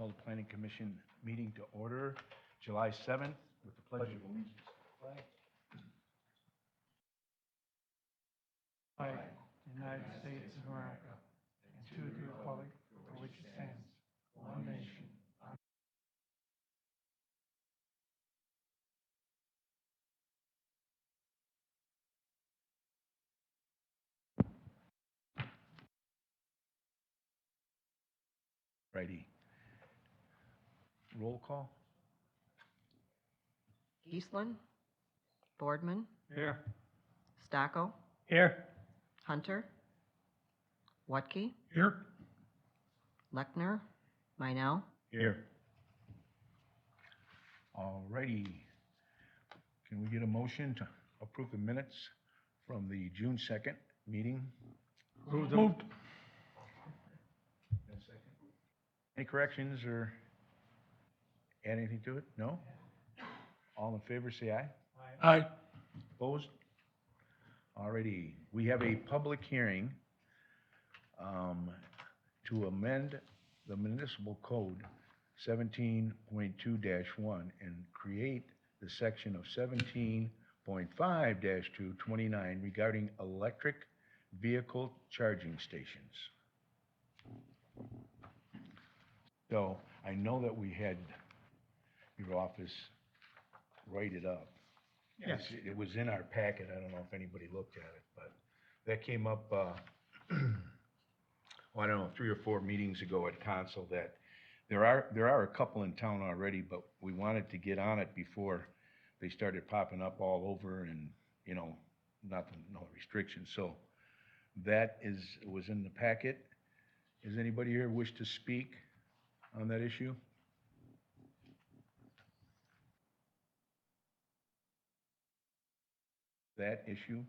Call the Planning Commission meeting to order, July 7th, with the Pledge of Allegiance. Flag, United States of America, and to the republic for which it stands, one nation. Righty. Roll call? Geestlin, Boardman, Here. Stocko, Here. Hunter, Watke, Here. Lechner, Meinel. Here. All righty. Can we get a motion to approve the minutes from the June 2nd meeting? Moved. Any corrections or add anything to it? No? All in favor, say aye. Aye. Opposed? Alrighty, we have a public hearing to amend the municipal code 17.2-1 and create the section of 17.5-229 regarding electric vehicle charging stations. So I know that we had your office write it up. Yes. It was in our packet, I don't know if anybody looked at it, but that came up, well, I don't know, 3 or 4 meetings ago at council, that there are a couple in town already, but we wanted to get on it before they started popping up all over and, you know, nothing, no restrictions, so that was in the packet. Does anybody here wish to speak on that issue? That issue?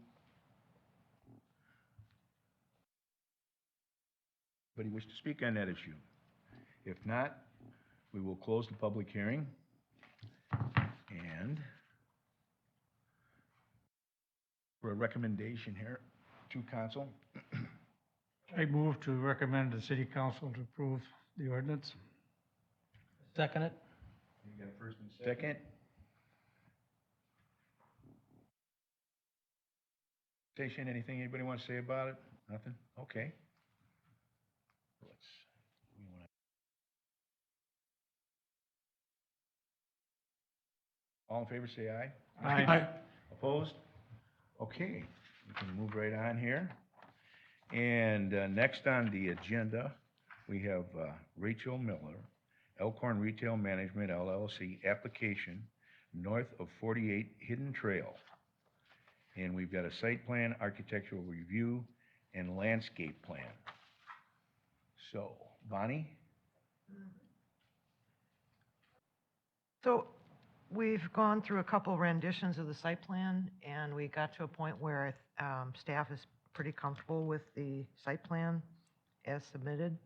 Anybody wish to speak on that issue? If not, we will close the public hearing. And for a recommendation here to council, I move to recommend the city council to approve the ordinance. Second it. you got a first and second. Station, anything anybody wants to say about it? Nothing? Okay. We wanna- All in favor, say aye. Aye. Opposed? Okay, we can move right on here. And next on the agenda, we have Rachel Miller, Elkhorn Retail Management LLC, application north of 48 Hidden Trail. And we've got a site plan, architectural review, and landscape plan. So, Bonnie? So we've gone through a couple renditions of the site plan, and we got to a point where staff is pretty comfortable with the site plan as submitted.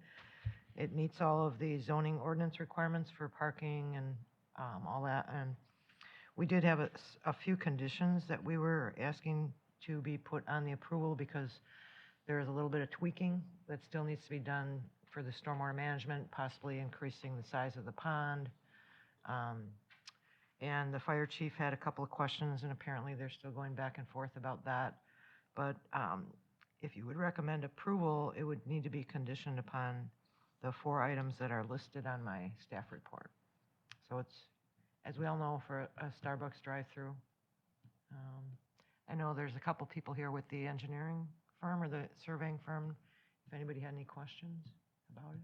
It meets all of the zoning ordinance requirements for parking and all that. And we did have a few conditions that we were asking to be put on the approval because there is a little bit of tweaking that still needs to be done for the stormwater management, possibly increasing the size of the pond. And the fire chief had a couple of questions, and apparently they're still going back and forth about that. But if you would recommend approval, it would need to be conditioned upon the 4 items that are listed on my staff report. So it's, as we all know, for a Starbucks drive-through. I know there's a couple people here with the engineering firm or the surveying firm, if anybody had any questions about it.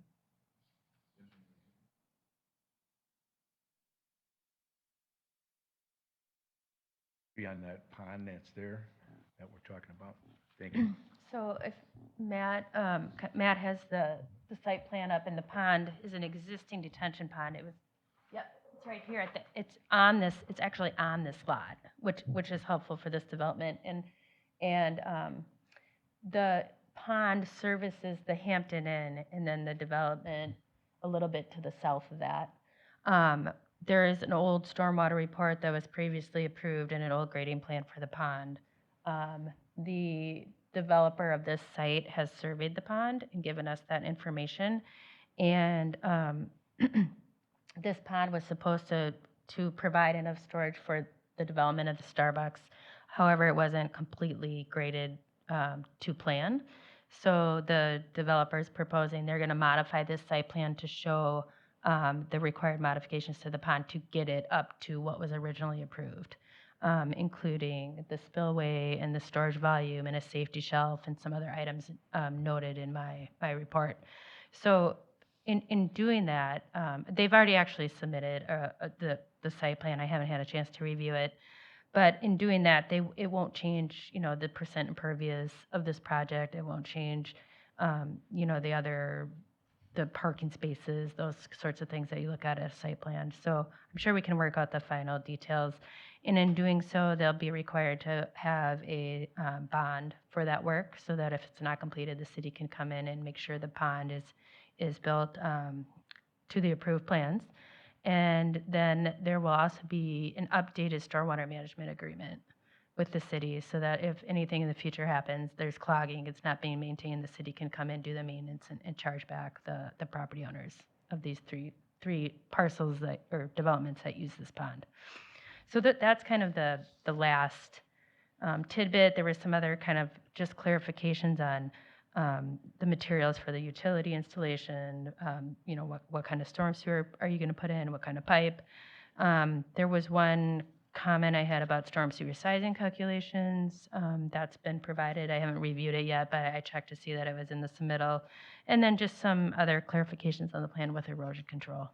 Beyond that pond that's there, that we're talking about? Thank you. So if Matt has the site plan up, and the pond is an existing detention pond. It was, yep, it's right here at the, it's actually on this lot, which is helpful for this development. And the pond services the Hampton Inn, and then the development a little bit to the south of that. There is an old stormwater report that was previously approved and an old grading plan for the pond. The developer of this site has surveyed the pond and given us that information. And This pond was supposed to provide enough storage for the development of the Starbucks. However, it wasn't completely graded to plan. So the developer's proposing they're going to modify this site plan to show the required modifications to the pond to get it up to what was originally approved, including the spillway and the storage volume and a safety shelf and some other items noted in my report. So in doing that, they've already actually submitted the site plan. I haven't had a chance to review it. But in doing that, it won't change, the percent impervious of this project. It won't change, the parking spaces, those sorts of things that you look at a site plan. So I'm sure we can work out the final details. And in doing so, they'll be required to have a bond for that work so that if it's not completed, the city can come in and make sure the pond is built to the approved plans. And then there will also be an updated stormwater management agreement with the city so that if anything in the future happens, there's clogging, it's not being maintained, the city can come in, do the maintenance, and charge back the property owners of these three parcels or developments that use this pond. So that's kind of the last tidbit. There was some other kind of just clarifications on the materials for the utility installation, what kind of storm sewer are you going to put in, what kind of pipe. There was one comment I had about storm sewer sizing calculations. That's been provided. I haven't reviewed it yet, but I checked to see that it was in the submittal. And then just some other clarifications on the plan with erosion control.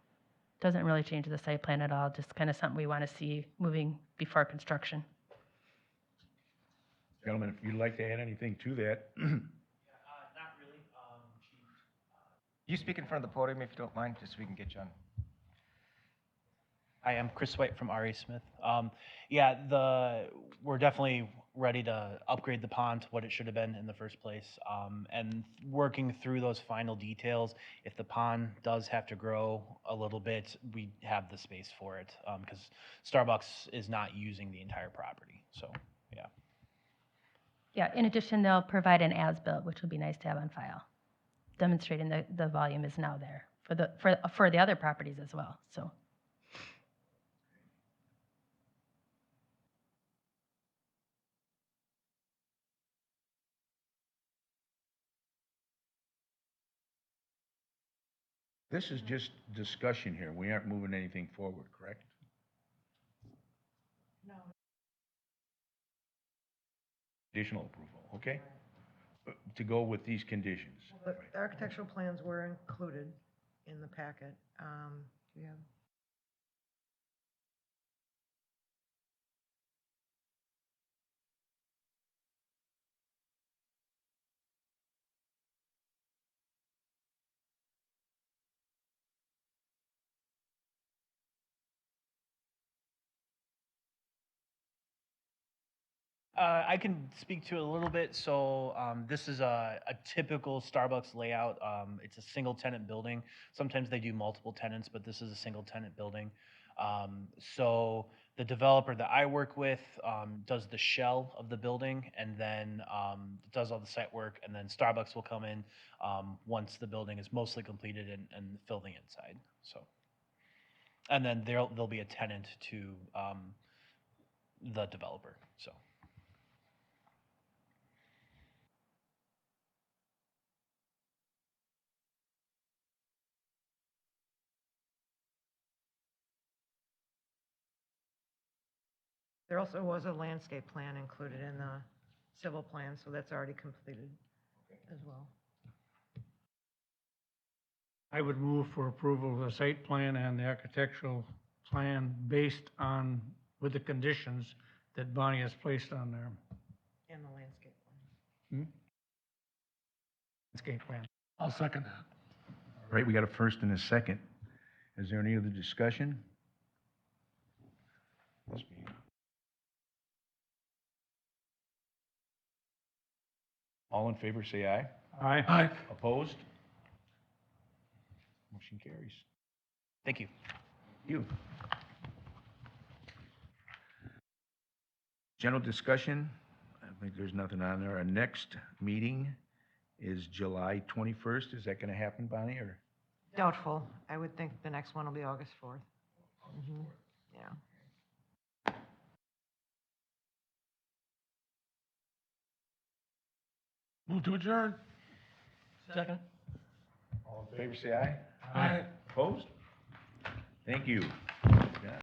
Doesn't really change the site plan at all, just kind of something we want to see moving before construction. Gentlemen, if you'd like to add anything to that. Not really. You speak in front of the podium if you don't mind, just so we can get you on. Hi, I'm Chris White from R.A. Smith. We're definitely ready to upgrade the pond to what it should have been in the first place. And working through those final details, if the pond does have to grow a little bit, we have the space for it because Starbucks is not using the entire property. So, yeah. Yeah, in addition, they'll provide an as-built, which would be nice to have on file, demonstrating the volume is now there for the other properties as well, so. This is just discussion here. We aren't moving anything forward, correct? No. Additional approval, okay? To go with these conditions. The architectural plans were included in the packet. Do you have? I can speak to it a little bit. So this is a typical Starbucks layout. It's a single tenant building. Sometimes they do multiple tenants, but this is a single tenant building. So the developer that I work with does the shell of the building and then does all the site work. And then Starbucks will come in once the building is mostly completed and fill the inside. So, and then there'll be a tenant to the developer. So. There also was a landscape plan included in the civil plan, so that's already completed as well. I would move for approval of the site plan and the architectural plan based on, with the conditions that Bonnie has placed on there. And the landscape plan. Landscape plan. I'll second that. All right, we got a first and a second. Is there any other discussion? Must be. All in favor, say aye. Aye. Aye. Opposed? Motion carries. Thank you. You. General discussion, I think there's nothing on there. Our next meeting is July 21st. Is that going to happen, Bonnie, or? Doubtful. I would think the next one will be August 4th. Mhm. Yeah. Move to adjourn. Second. All in favor, say aye. Aye. Opposed? Thank you.